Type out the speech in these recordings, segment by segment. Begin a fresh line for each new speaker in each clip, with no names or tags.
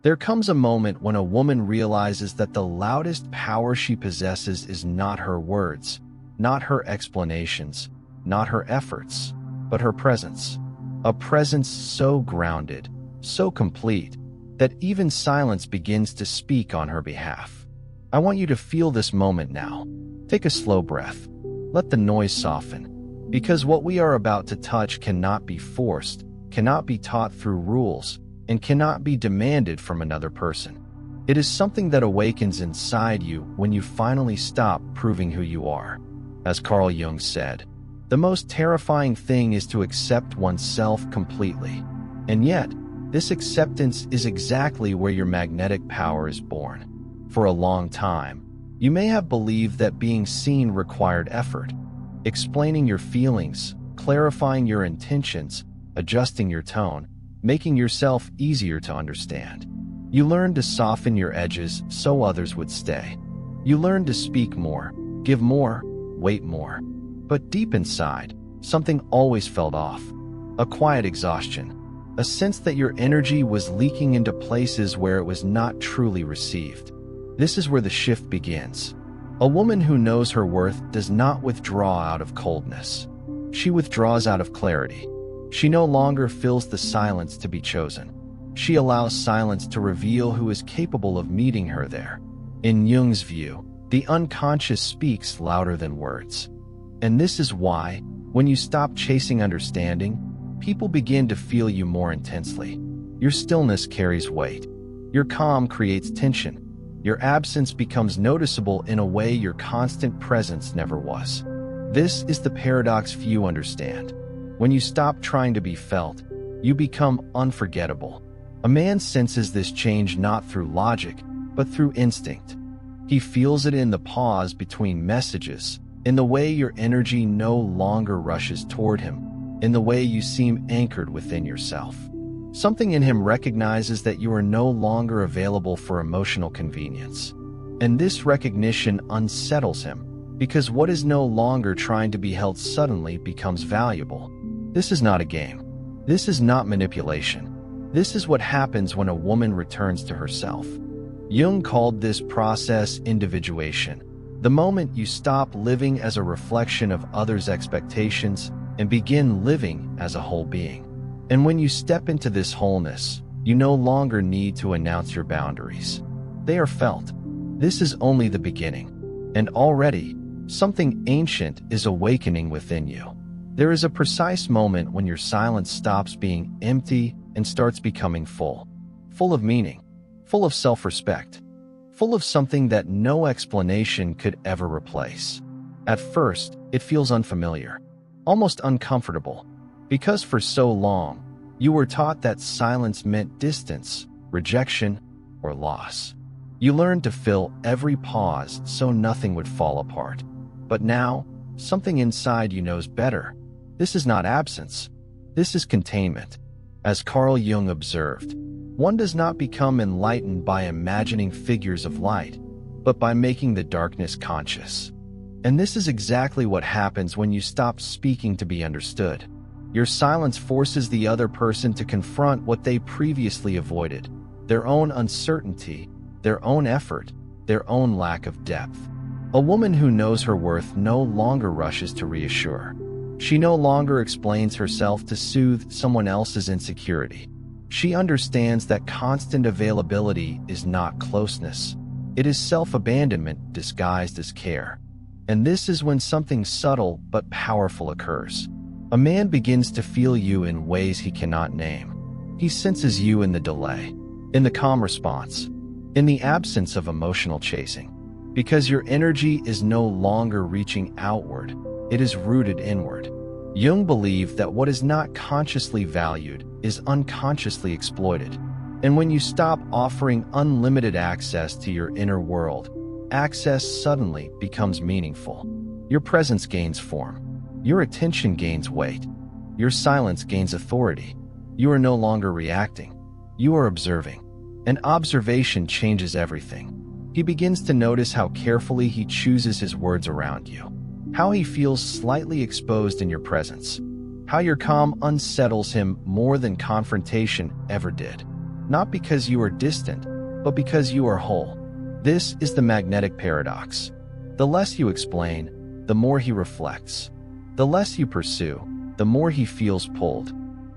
There comes a moment when a woman realizes that the loudest power she possesses is not her words, not her explanations, not her efforts, but her presence. A presence so grounded, so complete, that even silence begins to speak on her behalf. I want you to feel this moment now. Take a slow breath. Let the noise soften. Because what we are about to touch cannot be forced, cannot be taught through rules, and cannot be demanded from another person. It is something that awakens inside you when you finally stop proving who you are. As Carl Jung said, the most terrifying thing is to accept oneself completely. And yet, this acceptance is exactly where your magnetic power is born. For a long time, you may have believed that being seen required effort. Explaining your feelings, clarifying your intentions, adjusting your tone, making yourself easier to understand. You learned to soften your edges so others would stay. You learned to speak more, give more, wait more. But deep inside, something always felt off. A quiet exhaustion. A sense that your energy was leaking into places where it was not truly received. This is where the shift begins. A woman who knows her worth does not withdraw out of coldness. She withdraws out of clarity. She no longer fills the silence to be chosen. She allows silence to reveal who is capable of meeting her there. In Jung's view, the unconscious speaks louder than words. And this is why, when you stop chasing understanding, people begin to feel you more intensely. Your stillness carries weight. Your calm creates tension. Your absence becomes noticeable in a way your constant presence never was. This is the paradox few understand. When you stop trying to be felt, you become unforgettable. A man senses this change not through logic, but through instinct. He feels it in the pause between messages, in the way your energy no longer rushes toward him, in the way you seem anchored within yourself. Something in him recognizes that you are no longer available for emotional convenience. And this recognition unsettles him, because what is no longer trying to be held suddenly becomes valuable. This is not a game. This is not manipulation. This is what happens when a woman returns to herself. Jung called this process individuation. The moment you stop living as a reflection of others' expectations and begin living as a whole being. And when you step into this wholeness, you no longer need to announce your boundaries. They are felt. This is only the beginning. And already, something ancient is awakening within you. There is a precise moment when your silence stops being empty and starts becoming full. Full of meaning, full of self-respect, full of something that no explanation could ever replace. At first, it feels unfamiliar, almost uncomfortable, because for so long, you were taught that silence meant distance, rejection, or loss. You learned to fill every pause so nothing would fall apart. But now, something inside you knows better. This is not absence. This is containment. As Carl Jung observed, one does not become enlightened by imagining figures of light, but by making the darkness conscious. And this is exactly what happens when you stop speaking to be understood. Your silence forces the other person to confront what they previously avoided, their own uncertainty, their own effort, their own lack of depth. A woman who knows her worth no longer rushes to reassure. She no longer explains herself to soothe someone else's insecurity. She understands that constant availability is not closeness. It is self-abandonment disguised as care. And this is when something subtle but powerful occurs. A man begins to feel you in ways he cannot name. He senses you in the delay, in the calm response, in the absence of emotional chasing. Because your energy is no longer reaching outward, it is rooted inward. Jung believed that what is not consciously valued is unconsciously exploited. And when you stop offering unlimited access to your inner world, access suddenly becomes meaningful. Your presence gains form. Your attention gains weight. Your silence gains authority. You are no longer reacting. You are observing. And observation changes everything. He begins to notice how carefully he chooses his words around you, how he feels slightly exposed in your presence, how your calm unsettles him more than confrontation ever did. not because you are distant, but because you are whole. This is the magnetic paradox. The less you explain, the more he reflects. The less you pursue, the more he feels pulled.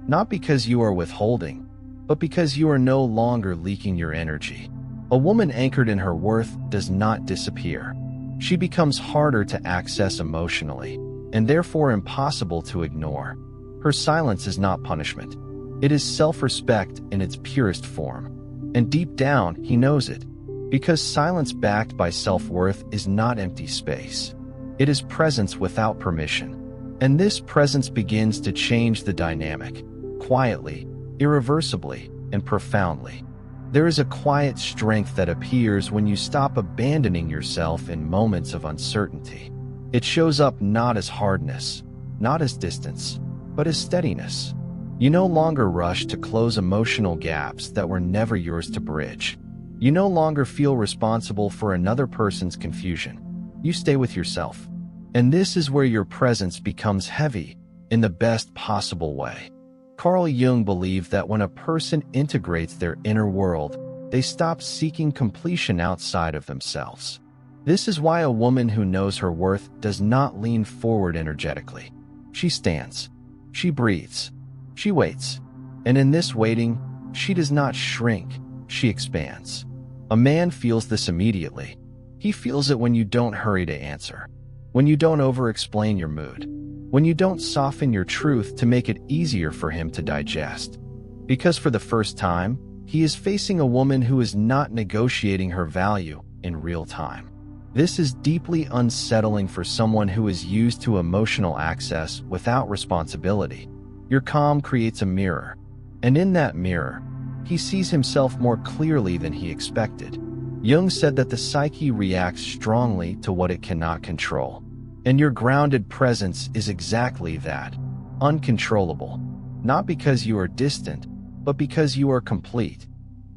Not because you are withholding, but because you are no longer leaking your energy. A woman anchored in her worth does not disappear. She becomes harder to access emotionally, and therefore impossible to ignore. Her silence is not punishment. It is self-respect in its purest form. And deep down, he knows it. Because silence backed by self-worth is not empty space. It is presence without permission. And this presence begins to change the dynamic, quietly, irreversibly, and profoundly. There is a quiet strength that appears when you stop abandoning yourself in moments of uncertainty. It shows up not as hardness, not as distance, but as steadiness. You no longer rush to close emotional gaps that were never yours to bridge. You no longer feel responsible for another person's confusion. You stay with yourself. And this is where your presence becomes heavy, in the best possible way. Carl Jung believed that when a person integrates their inner world, they stop seeking completion outside of themselves. This is why a woman who knows her worth does not lean forward energetically. She stands. She breathes. She waits. And in this waiting, she does not shrink, she expands. A man feels this immediately. He feels it when you don't hurry to answer, when you don't over-explain your mood, when you don't soften your truth to make it easier for him to digest. Because for the first time, he is facing a woman who is not negotiating her value in real time. This is deeply unsettling for someone who is used to emotional access without responsibility. Your calm creates a mirror, and in that mirror, he sees himself more clearly than he expected. Jung said that the psyche reacts strongly to what it cannot control. And your grounded presence is exactly that, uncontrollable. Not because you are distant, but because you are complete.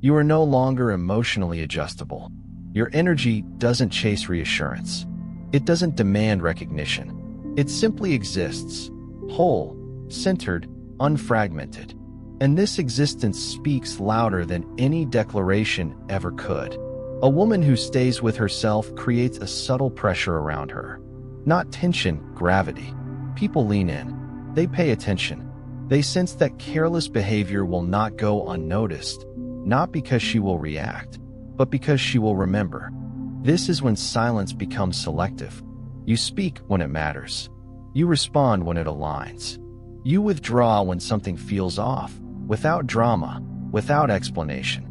You are no longer emotionally adjustable. Your energy doesn't chase reassurance. It doesn't demand recognition. It simply exists, whole, centered, unfragmented. And this existence speaks louder than any declaration ever could. A woman who stays with herself creates a subtle pressure around her. Not tension, gravity. People lean in. They pay attention. They sense that careless behavior will not go unnoticed, not because she will react, but because she will remember. This is when silence becomes selective. You speak when it matters. You respond when it aligns. You withdraw when something feels off, without drama, without explanation.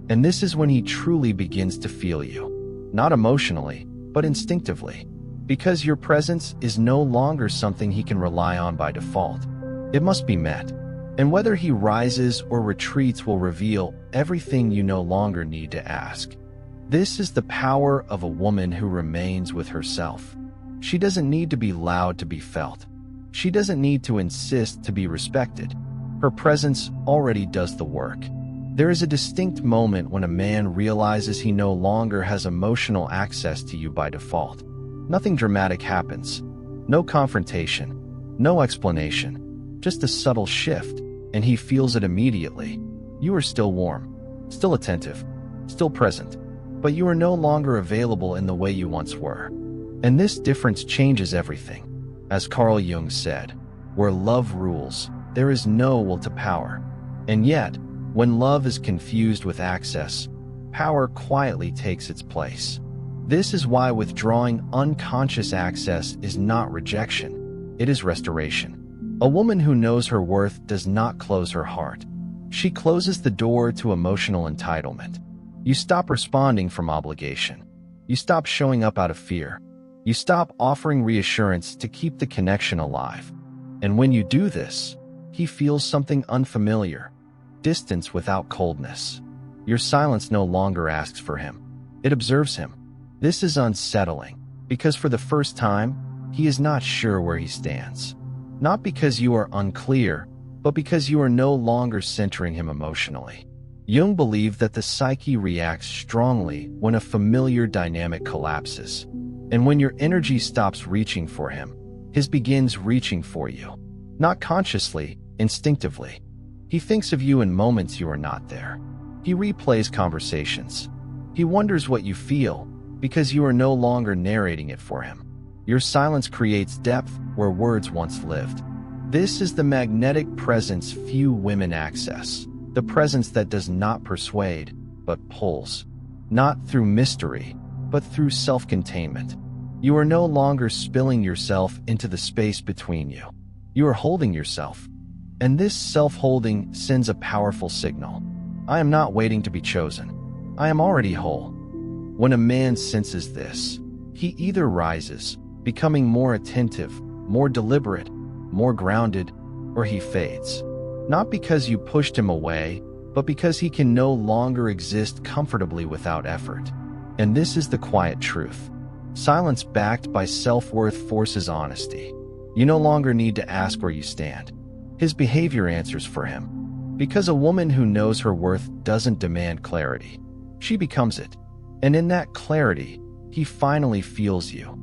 And this is when he truly begins to feel you. Not emotionally, but instinctively. Because your presence is no longer something he can rely on by default. It must be met. And whether he rises or retreats will reveal everything you no longer need to ask. This is the power of a woman who remains with herself. She doesn't need to be loud to be felt. She doesn't need to insist to be respected. Her presence already does the work. There is a distinct moment when a man realizes he no longer has emotional access to you by default. Nothing dramatic happens. No confrontation. No explanation. Just a subtle shift, and he feels it immediately. You are still warm, still attentive, still present, but you are no longer available in the way you once were. And this difference changes everything. As Carl Jung said, where love rules, there is no will to power. And yet, when love is confused with access, power quietly takes its place. This is why withdrawing unconscious access is not rejection, it is restoration. A woman who knows her worth does not close her heart. She closes the door to emotional entitlement. You stop responding from obligation. You stop showing up out of fear. You stop offering reassurance to keep the connection alive. And when you do this, he feels something unfamiliar, distance without coldness. Your silence no longer asks for him. It observes him. This is unsettling, because for the first time, he is not sure where he stands. Not because you are unclear, but because you are no longer centering him emotionally. Jung believed that the psyche reacts strongly when a familiar dynamic collapses. And when your energy stops reaching for him, his begins reaching for you. Not consciously, instinctively. He thinks of you in moments you are not there. He replays conversations. He wonders what you feel because you are no longer narrating it for him. Your silence creates depth where words once lived. This is the magnetic presence few women access, the presence that does not persuade, but pulls. Not through mystery, but through self-containment. You are no longer spilling yourself into the space between you. You are holding yourself. And this self-holding sends a powerful signal. I am not waiting to be chosen. I am already whole. When a man senses this, he either rises, becoming more attentive, more deliberate, more grounded, or he fades. Not because you pushed him away, but because he can no longer exist comfortably without effort. And this is the quiet truth. Silence backed by self-worth forces honesty. You no longer need to ask where you stand. His behavior answers for him. Because a woman who knows her worth doesn't demand clarity. She becomes it. And in that clarity, he finally feels you,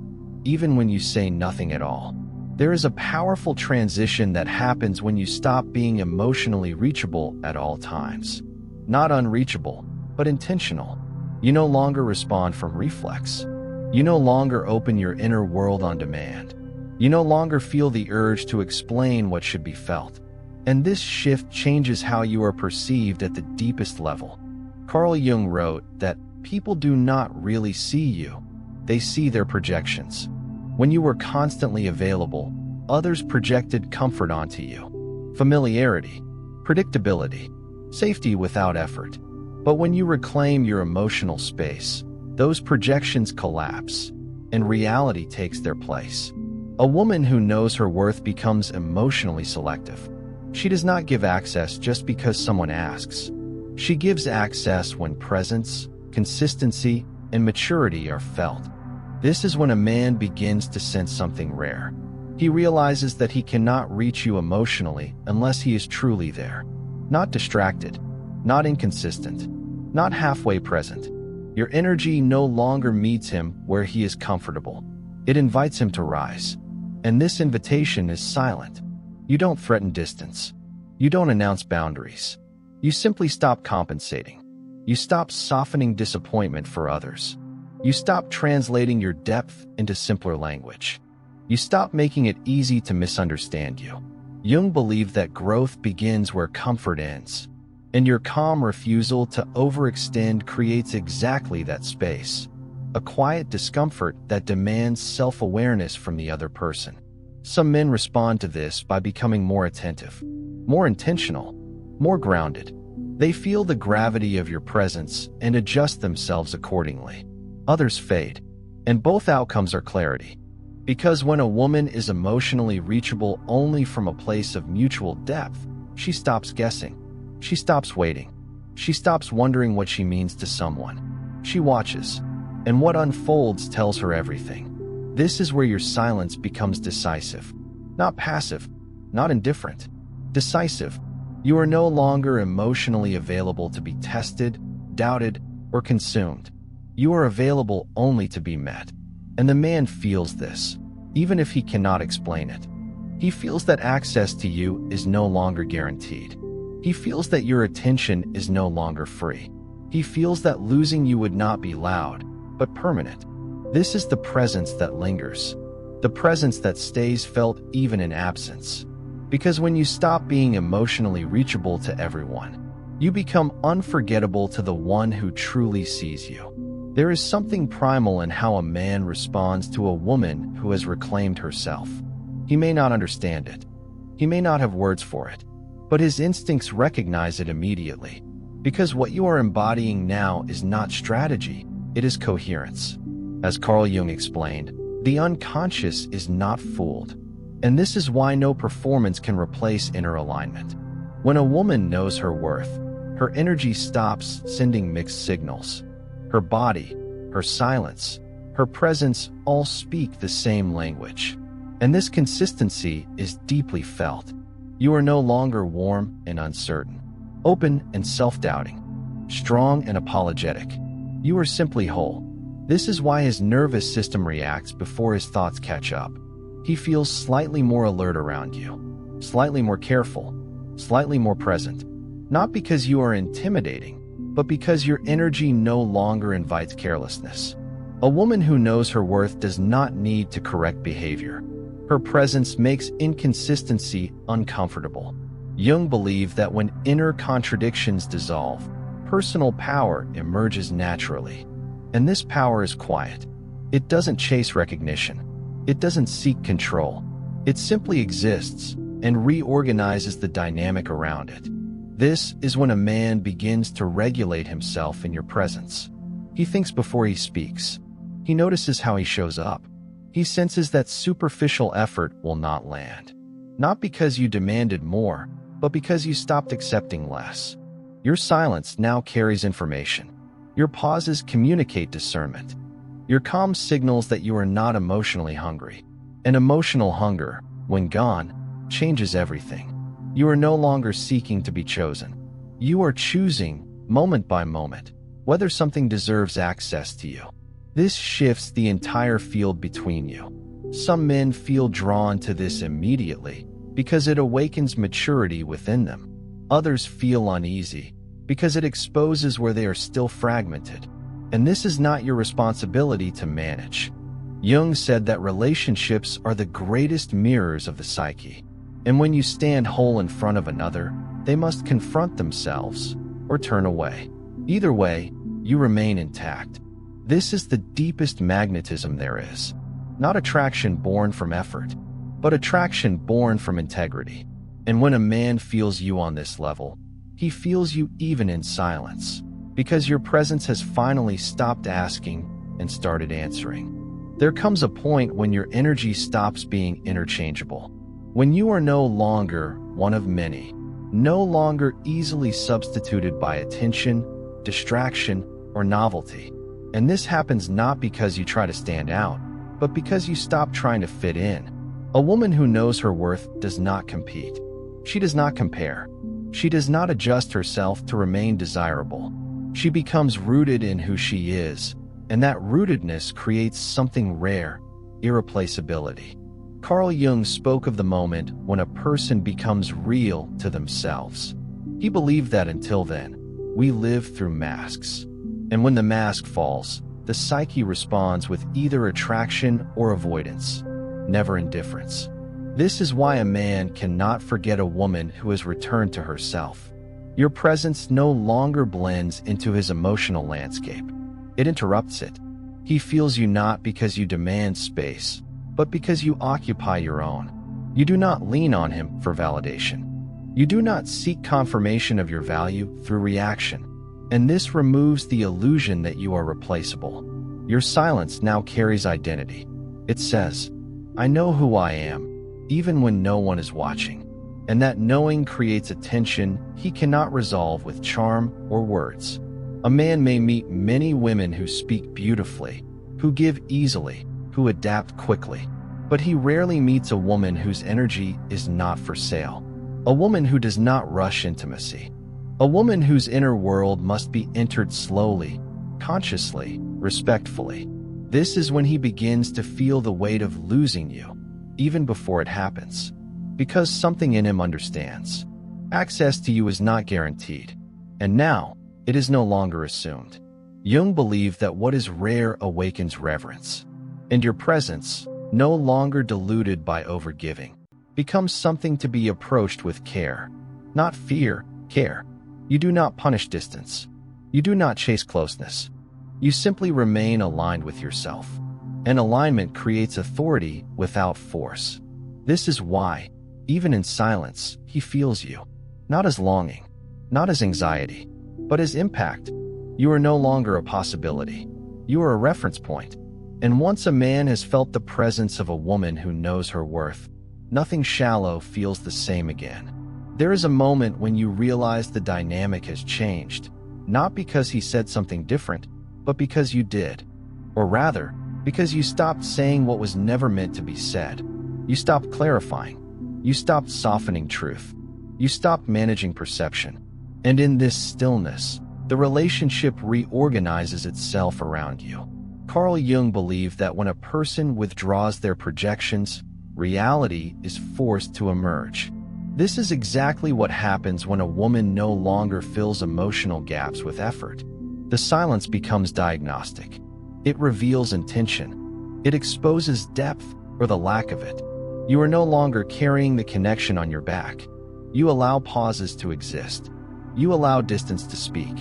even when you say nothing at all. There is a powerful transition that happens when you stop being emotionally reachable at all times. Not unreachable, but intentional. You no longer respond from reflex. You no longer open your inner world on demand. You no longer feel the urge to explain what should be felt. And this shift changes how you are perceived at the deepest level. Carl Jung wrote that people do not really see you. They see their projections. When you were constantly available, others projected comfort onto you. Familiarity, predictability, safety without effort. But when you reclaim your emotional space, those projections collapse, and reality takes their place. A woman who knows her worth becomes emotionally selective. She does not give access just because someone asks. She gives access when presence, consistency, and maturity are felt. This is when a man begins to sense something rare. He realizes that he cannot reach you emotionally unless he is truly there. Not distracted, not inconsistent, not halfway present. Your energy no longer meets him where he is comfortable. It invites him to rise. And this invitation is silent. You don't threaten distance. You don't announce boundaries. You simply stop compensating. You stop softening disappointment for others. You stop translating your depth into simpler language. You stop making it easy to misunderstand you. Jung believed that growth begins where comfort ends. And your calm refusal to overextend creates exactly that space. A quiet discomfort that demands self-awareness from the other person. Some men respond to this by becoming more attentive, more intentional, more grounded. They feel the gravity of your presence and adjust themselves accordingly. Others fade, and both outcomes are clarity. Because when a woman is emotionally reachable only from a place of mutual depth, she stops guessing. She stops waiting. She stops wondering what she means to someone. She watches, and what unfolds tells her everything. This is where your silence becomes decisive. Not passive, not indifferent. Decisive. You are no longer emotionally available to be tested, doubted, or consumed. You are available only to be met. And the man feels this, even if he cannot explain it. He feels that access to you is no longer guaranteed. He feels that your attention is no longer free. He feels that losing you would not be loud, but permanent. This is the presence that lingers, the presence that stays felt even in absence. Because when you stop being emotionally reachable to everyone, you become unforgettable to the one who truly sees you. There is something primal in how a man responds to a woman who has reclaimed herself. He may not understand it. He may not have words for it. But his instincts recognize it immediately. Because what you are embodying now is not strategy, it is coherence. As Carl Jung explained, the unconscious is not fooled. And this is why no performance can replace inner alignment. When a woman knows her worth, her energy stops sending mixed signals. Her body, her silence, her presence all speak the same language. And this consistency is deeply felt. You are no longer warm and uncertain, open and self-doubting, strong and apologetic. You are simply whole. This is why his nervous system reacts before his thoughts catch up. He feels slightly more alert around you, slightly more careful, slightly more present. Not because you are intimidating, but because your energy no longer invites carelessness. A woman who knows her worth does not need to correct behavior. Her presence makes inconsistency uncomfortable. Jung believed that when inner contradictions dissolve, personal power emerges naturally. And this power is quiet. It doesn't chase recognition. It doesn't seek control. It simply exists and reorganizes the dynamic around it. This is when a man begins to regulate himself in your presence. He thinks before he speaks. He notices how he shows up. He senses that superficial effort will not land. Not because you demanded more, but because you stopped accepting less. Your silence now carries information. Your pauses communicate discernment. Your calm signals that you are not emotionally hungry. And emotional hunger, when gone, changes everything. You are no longer seeking to be chosen. You are choosing, moment by moment, whether something deserves access to you. This shifts the entire field between you. Some men feel drawn to this immediately because it awakens maturity within them. Others feel uneasy because it exposes where they are still fragmented. And this is not your responsibility to manage. Jung said that relationships are the greatest mirrors of the psyche. And when you stand whole in front of another, they must confront themselves or turn away. Either way, you remain intact. This is the deepest magnetism there is. Not attraction born from effort, but attraction born from integrity. And when a man feels you on this level, he feels you even in silence, because your presence has finally stopped asking and started answering. There comes a point when your energy stops being interchangeable. When you are no longer one of many, no longer easily substituted by attention, distraction, or novelty. And this happens not because you try to stand out, but because you stop trying to fit in. A woman who knows her worth does not compete. She does not compare. She does not adjust herself to remain desirable. She becomes rooted in who she is, and that rootedness creates something rare, irreplaceability. Carl Jung spoke of the moment when a person becomes real to themselves. He believed that until then, we live through masks. And when the mask falls, the psyche responds with either attraction or avoidance, never indifference. This is why a man cannot forget a woman who has returned to herself. Your presence no longer blends into his emotional landscape. It interrupts it. He feels you not because you demand space, but because you occupy your own. You do not lean on him for validation. You do not seek confirmation of your value through reaction. And this removes the illusion that you are replaceable. Your silence now carries identity. It says, I know who I am, even when no one is watching. And that knowing creates a tension he cannot resolve with charm or words. A man may meet many women who speak beautifully, who give easily, who adapt quickly. But he rarely meets a woman whose energy is not for sale. A woman who does not rush intimacy. A woman whose inner world must be entered slowly, consciously, respectfully. This is when he begins to feel the weight of losing you, even before it happens. Because something in him understands. Access to you is not guaranteed. And now, it is no longer assumed. Jung believed that what is rare awakens reverence. And your presence, no longer diluted by overgiving, becomes something to be approached with care. Not fear, care. You do not punish distance. You do not chase closeness. You simply remain aligned with yourself. And alignment creates authority without force. This is why, even in silence, he feels you. Not as longing, not as anxiety, but as impact. You are no longer a possibility. You are a reference point. And once a man has felt the presence of a woman who knows her worth, nothing shallow feels the same again. There is a moment when you realize the dynamic has changed, not because he said something different, but because you did. Or rather, because you stopped saying what was never meant to be said. You stopped clarifying. You stopped softening truth. You stopped managing perception. And in this stillness, the relationship reorganizes itself around you. Carl Jung believed that when a person withdraws their projections, reality is forced to emerge. This is exactly what happens when a woman no longer fills emotional gaps with effort. The silence becomes diagnostic. It reveals intention. It exposes depth or the lack of it. You are no longer carrying the connection on your back. You allow pauses to exist. You allow distance to speak.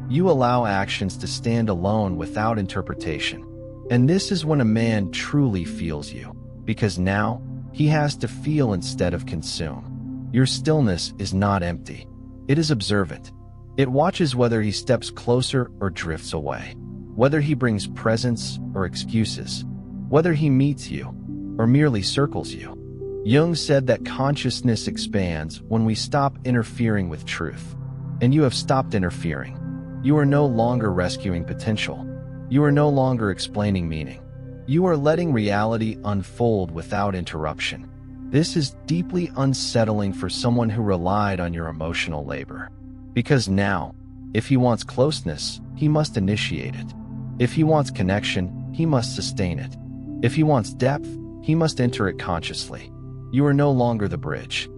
You allow actions to stand alone without interpretation. And this is when a man truly feels you, because now he has to feel instead of consume. Your stillness is not empty. It is observant. It watches whether he steps closer or drifts away, whether he brings presence or excuses, whether he meets you or merely circles you. Jung said that consciousness expands when we stop interfering with truth. And you have stopped interfering. You are no longer rescuing potential. You are no longer explaining meaning. You are letting reality unfold without interruption. This is deeply unsettling for someone who relied on your emotional labor. Because now, if he wants closeness, he must initiate it. If he wants connection, he must sustain it. If he wants depth, he must enter it consciously. You are no longer the bridge.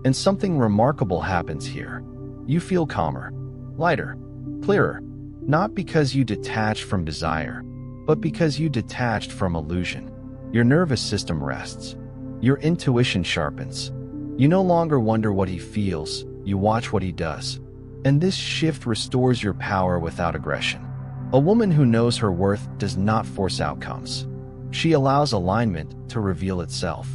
And something remarkable happens here. You feel calmer, lighter, clearer, not because you detached from desire, but because you detached from illusion. Your nervous system rests. Your intuition sharpens. You no longer wonder what he feels, you watch what he does. And this shift restores your power without aggression. A woman who knows her worth does not force outcomes. She allows alignment to reveal itself.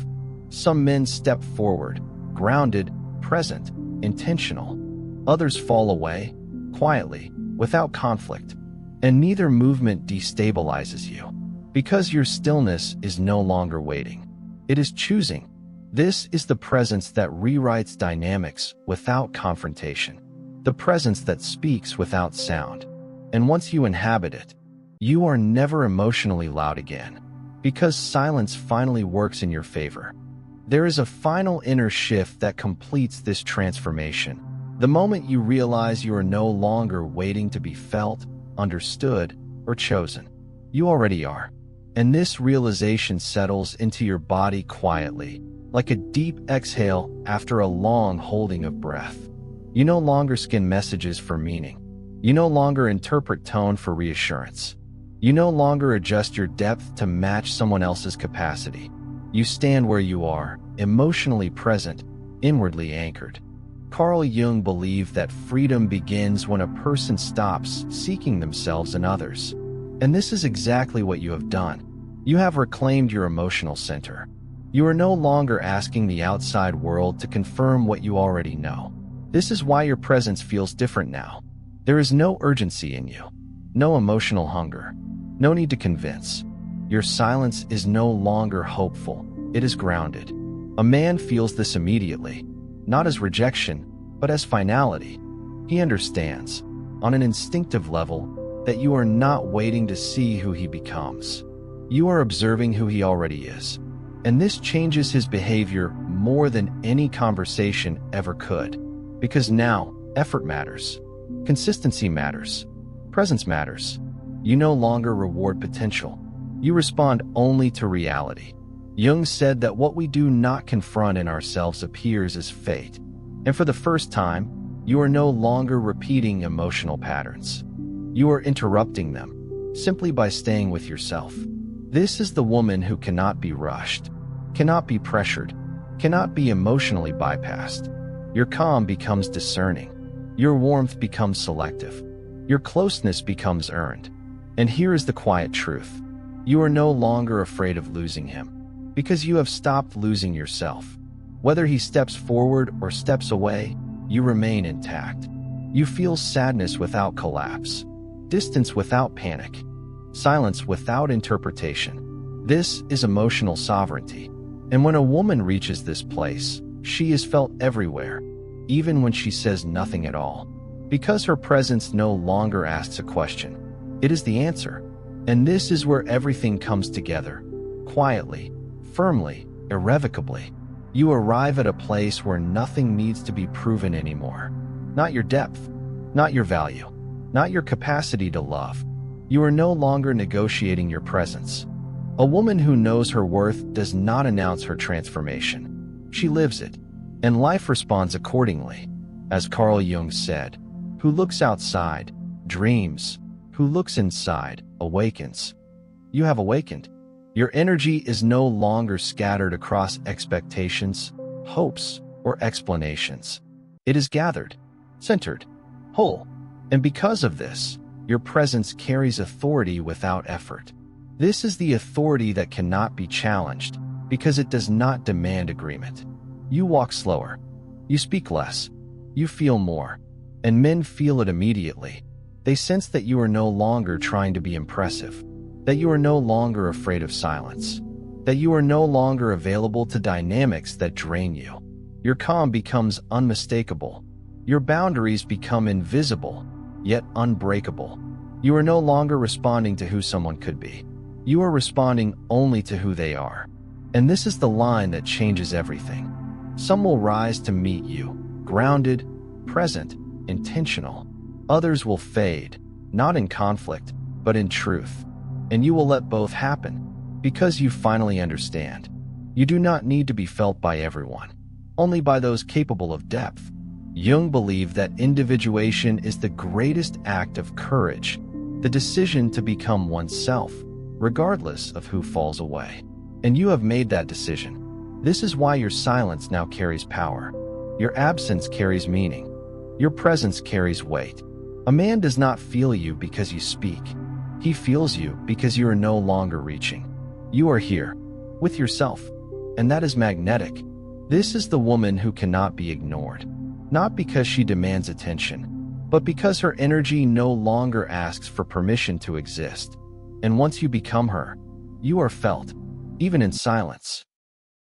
Some men step forward, grounded, present, intentional. Others fall away, quietly, without conflict. And neither movement destabilizes you, because your stillness is no longer waiting. It is choosing. This is the presence that rewrites dynamics without confrontation. The presence that speaks without sound. And once you inhabit it, you are never emotionally loud again, because silence finally works in your favor. There is a final inner shift that completes this transformation. The moment you realize you are no longer waiting to be felt, understood, or chosen. You already are. And this realization settles into your body quietly, like a deep exhale after a long holding of breath. You no longer scan messages for meaning. You no longer interpret tone for reassurance. You no longer adjust your depth to match someone else's capacity. You stand where you are, emotionally present, inwardly anchored. Carl Jung believed that freedom begins when a person stops seeking themselves in others. And this is exactly what you have done. You have reclaimed your emotional center. You are no longer asking the outside world to confirm what you already know. This is why your presence feels different now. There is no urgency in you, no emotional hunger, no need to convince. Your silence is no longer hopeful, it is grounded. A man feels this immediately, not as rejection, but as finality. He understands, on an instinctive level, that you are not waiting to see who he becomes. You are observing who he already is. And this changes his behavior more than any conversation ever could. Because now, effort matters. Consistency matters. Presence matters. You no longer reward potential. You respond only to reality. Jung said that what we do not confront in ourselves appears as fate. And for the first time, you are no longer repeating emotional patterns. You are interrupting them, simply by staying with yourself. This is the woman who cannot be rushed, cannot be pressured, cannot be emotionally bypassed. Your calm becomes discerning. Your warmth becomes selective. Your closeness becomes earned. And here is the quiet truth. You are no longer afraid of losing him, because you have stopped losing yourself. Whether he steps forward or steps away, you remain intact. You feel sadness without collapse, distance without panic, silence without interpretation. This is emotional sovereignty. And when a woman reaches this place, she is felt everywhere, even when she says nothing at all. Because her presence no longer asks a question. It is the answer. And this is where everything comes together, quietly, firmly, irrevocably. You arrive at a place where nothing needs to be proven anymore. Not your depth, not your value, not your capacity to love. You are no longer negotiating your presence. A woman who knows her worth does not announce her transformation. She lives it. and life responds accordingly. As Carl Jung said, "Who looks outside, dreams. Who looks inside, awakens." You have awakened. Your energy is no longer scattered across expectations, hopes, or explanations. It is gathered, centered, whole. And because of this, your presence carries authority without effort. This is the authority that cannot be challenged because it does not demand agreement. You walk slower. You speak less. You feel more. And men feel it immediately. They sense that you are no longer trying to be impressive, that you are no longer afraid of silence, that you are no longer available to dynamics that drain you. Your calm becomes unmistakable. Your boundaries become invisible, yet unbreakable. You are no longer responding to who someone could be. You are responding only to who they are. And this is the line that changes everything. Some will rise to meet you, grounded, present, intentional. Others will fade, not in conflict, but in truth. And you will let both happen, because you finally understand. You do not need to be felt by everyone, only by those capable of depth. Jung believed that individuation is the greatest act of courage, the decision to become oneself, regardless of who falls away. And you have made that decision. This is why your silence now carries power. Your absence carries meaning. Your presence carries weight. A man does not feel you because you speak. He feels you because you are no longer reaching. You are here, with yourself, and that is magnetic. This is the woman who cannot be ignored, not because she demands attention, but because her energy no longer asks for permission to exist. And once you become her, you are felt, even in silence.